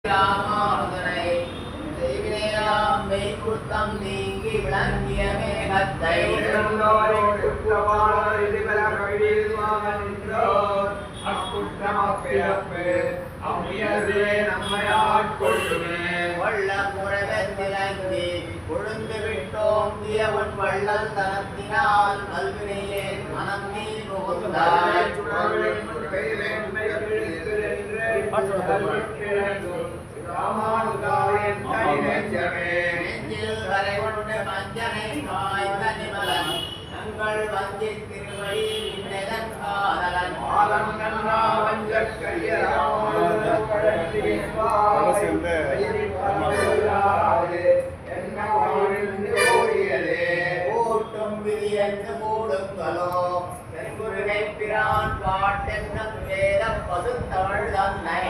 ராமானுதனை செய்வினையாம் மெய்க்குத்தம் நீங்கி விளங்கிய மேகத்தை வள்ள முழகத்திலங்கி கொழுந்து விட்டோம் உன் வள்ளல் தனத்தினால் கல்வினையே மனம் நீ புகுந்தாய் ராமானுதாவின் நெஞ்சில் கரைவொன்று மஞ்சனை காய்ந்த நிமலன் தங்கள் வஞ்சி திருவழி காதலன் ஓட்டும் விதியன்று மூடுங்களோ தென்குருகை பிரான் பாட்டென்னும் வேத பசுத்தமிழ் தன்னை